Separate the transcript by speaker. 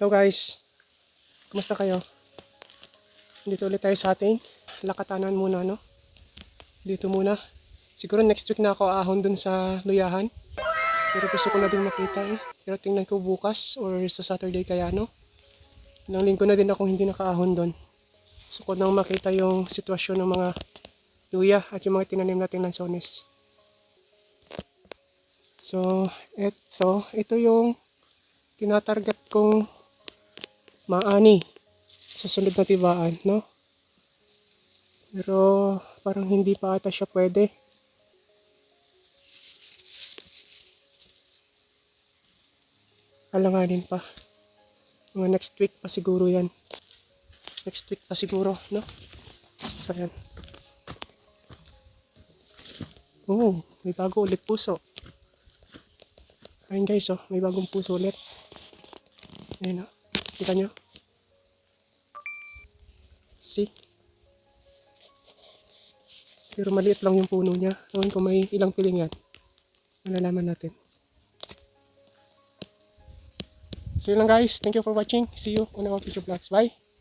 Speaker 1: Hello guys, kumusta kayo? Dito ulit tayo sa ating lakatanan muna, no? Dito muna. Siguro next week na ako ahon dun sa Luyahan. Pero gusto ko na din makita eh. Pero tingnan ko bukas or sa Saturday kaya, no? Ilang linggo na din akong hindi nakaahon dun. Gusto ko nang makita yung sitwasyon ng mga luya at yung mga tinanim natin ng sones. So, ito yung tinatarget kong maani sa sunod na tibaan, no? Pero parang hindi pa ata siya pwede. Alanganin pa. Mga next week pa siguro yan. Next week pa siguro, no? So, yan. Oh, may bago ulit puso. Ayun guys, oh, may bagong puso ulit. Ayun, oh. Kita nyo? See? Pero maliit lang yung puno niya. Ewan ko may ilang piling yan. Malalaman natin. So yun lang guys. Thank you for watching. See you on our future vlogs. Bye!